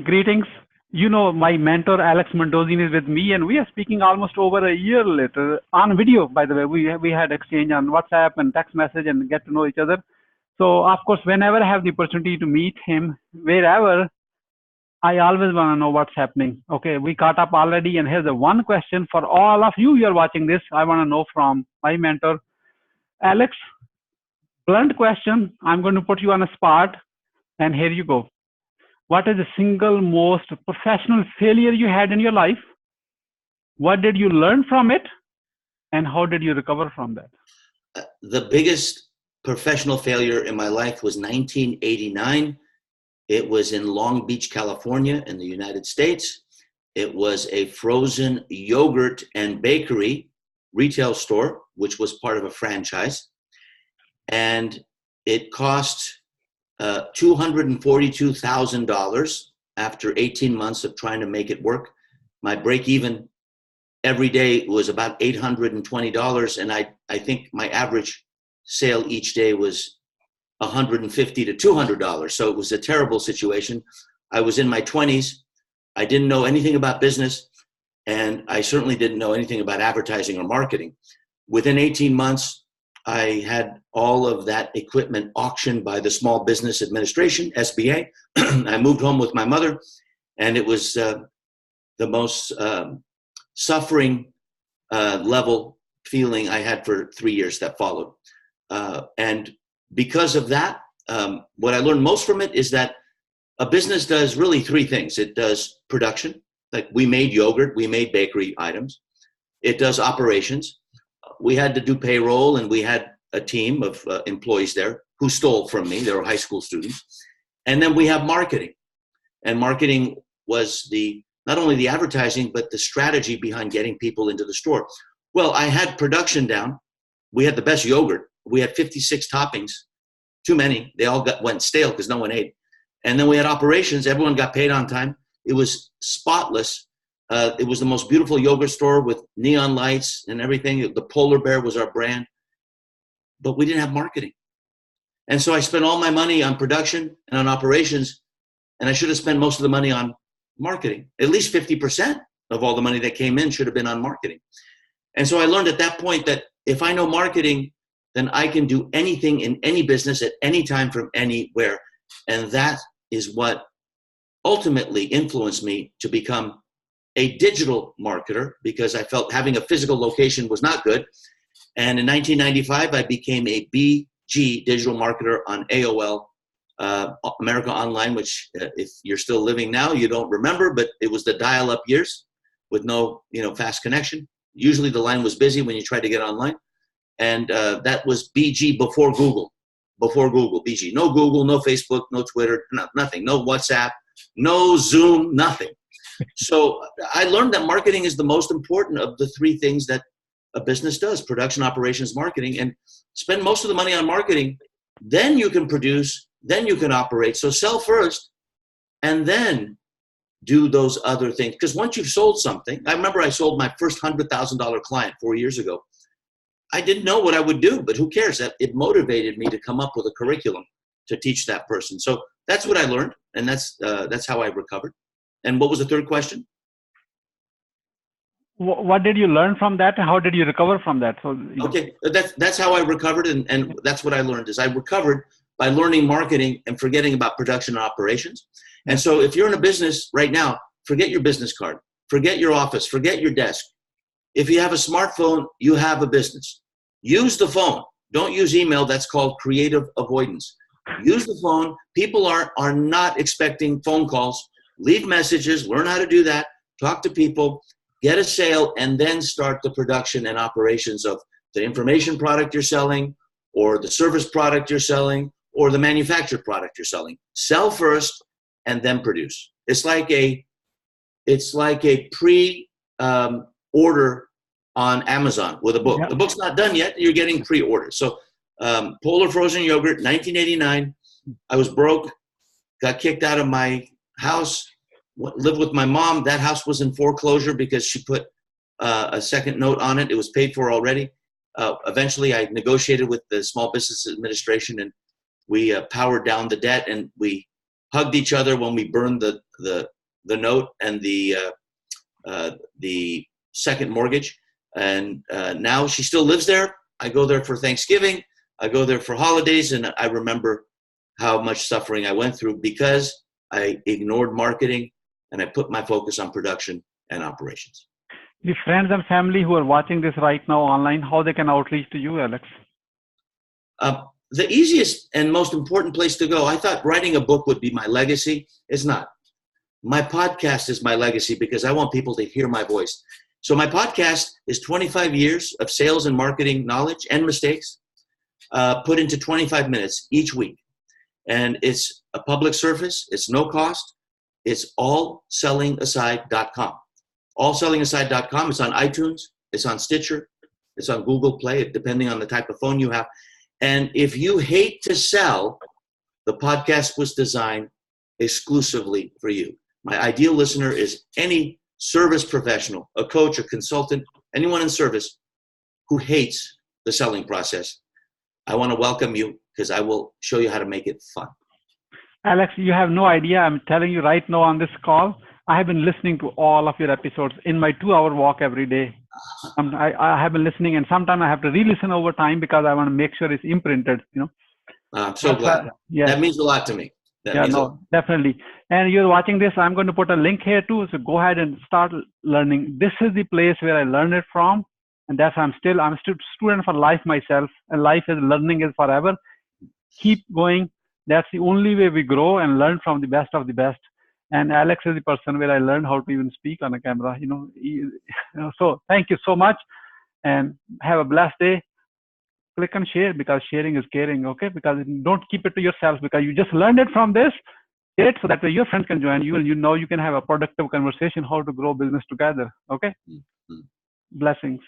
Greetings. You know, my mentor Alex Mandossian is with me, and we are speaking almost over a year later on video. By the way, we had exchange on WhatsApp and text message and get to know each other. So, of course, whenever I have the opportunity to meet him, wherever, I always want to know what's happening. Okay, we caught up already, and here's the one question for all of you who are watching this. I want to know from my mentor, Alex. Blunt question. I'm going to put you on a spot, and here you go. What is the single most professional failure you had in your life? What did you learn from it? And how did you recover from that? The biggest professional failure in my life was 1989. It was in Long Beach, California, in the United States. It was a frozen yogurt and bakery retail store, which was part of a franchise. And it cost $242,000 after 18 months of trying to make it work. My break even every day was about $820, and I think my average sale each day was $150 to $200. So it was a terrible situation. I was in my 20s. I didn't know anything about business, and I certainly didn't know anything about advertising or marketing. Within 18 months, I had all of that equipment auctioned by the Small Business Administration, SBA. I moved home with my mother, and it was the most suffering level feeling I had for 3 years that followed. And because of that, what I learned most from it is that a business does really three things. It does production, like we made yogurt, we made bakery items. It does operations. We had to do payroll, and we had a team of employees there who stole from me. They were high school students. And then we have marketing. And marketing was not only the advertising, but the strategy behind getting people into the store. Well, I had production down. We had the best yogurt. We had 56 toppings, too many. They all went stale because no one ate. And then we had operations. Everyone got paid on time. It was spotless. It was the most beautiful yogurt store with neon lights and everything. The polar bear was our brand, but we didn't have marketing. And so I spent all my money on production and on operations, and I should have spent most of the money on marketing. At least 50% of all the money that came in should have been on marketing. And so I learned at that point that if I know marketing, then I can do anything in any business at any time from anywhere. And that is what ultimately influenced me to become a digital marketer, because I felt having a physical location was not good. And in 1995, I became a BG digital marketer on AOL, America Online, which if you're still living now, you don't remember, but it was the dial-up years with no fast connection. Usually the line was busy when you tried to get online. And that was BG before Google, BG. No Google, no Facebook, no Twitter, nothing, no WhatsApp, no Zoom, nothing. So I learned that marketing is the most important of the three things that a business does: production, operations, marketing. And spend most of the money on marketing, then you can produce, then you can operate. So sell first and then do those other things. Because once you've sold something, I remember I sold my first $100,000 client 4 years ago. I didn't know what I would do, but who cares? It motivated me to come up with a curriculum to teach that person. So that's what I learned, and that's how I recovered. And what was the third question? What did you learn from that? How did you recover from that? So, okay, that's how I recovered, and that's what I learned is I recovered by learning marketing and forgetting about production and operations. And so if you're in a business right now, forget your business card, forget your office, forget your desk. If you have a smartphone, you have a business. Use the phone. Don't use email. That's called creative avoidance. Use the phone. People are not expecting phone calls. Leave messages, learn how to do that, talk to people, get a sale, and then start the production and operations of the information product you're selling, or the service product you're selling, or the manufactured product you're selling. Sell first and then produce. It's like a pre-order on Amazon with a book. Yeah. The book's not done yet, you're getting pre-order. So Polar Frozen Yogurt, 1989, I was broke, got kicked out of my house, lived with my mom. That house was in foreclosure because she put a second note on it. It was paid for already. Eventually, I negotiated with the Small Business Administration, and we powered down the debt, and we hugged each other when we burned the note and the second mortgage. And now she still lives there. I go there for Thanksgiving. I go there for holidays, and I remember how much suffering I went through because I ignored marketing and I put my focus on production and operations. The friends and family who are watching this right now online, how they can outreach to you, Alex? The easiest and most important place to go, I thought writing a book would be my legacy. It's not. My podcast is my legacy because I want people to hear my voice. So my podcast is 25 years of sales and marketing knowledge and mistakes put into 25 minutes each week. And it's a public service. It's no cost. It's allsellingaside.com. Allsellingaside.com. It's on iTunes. It's on Stitcher. It's on Google Play, depending on the type of phone you have. And if you hate to sell, the podcast was designed exclusively for you. My ideal listener is any service professional, a coach, a consultant, anyone in service who hates the selling process. I want to welcome you because I will show you how to make it fun. Alex, you have no idea. I'm telling you right now on this call, I have been listening to all of your episodes in my 2-hour walk every day. I have been listening, and sometimes I have to re-listen over time because I want to make sure it's imprinted, I'm so glad. Yeah. That means a lot to me. Definitely. And you're watching this, I'm going to put a link here too. So go ahead and start learning. This is the place where I learned it from. And that's, I'm still student for life myself. And life is learning is forever. Keep going. That's the only way we grow and learn from the best of the best. And Alex is the person where I learned how to even speak on a camera, So thank you so much and have a blessed day. Click and share because sharing is caring, okay? Because don't keep it to yourself because you just learned it from this. It so that way your friends can join you and you can have a productive conversation how to grow business together, okay? Blessings.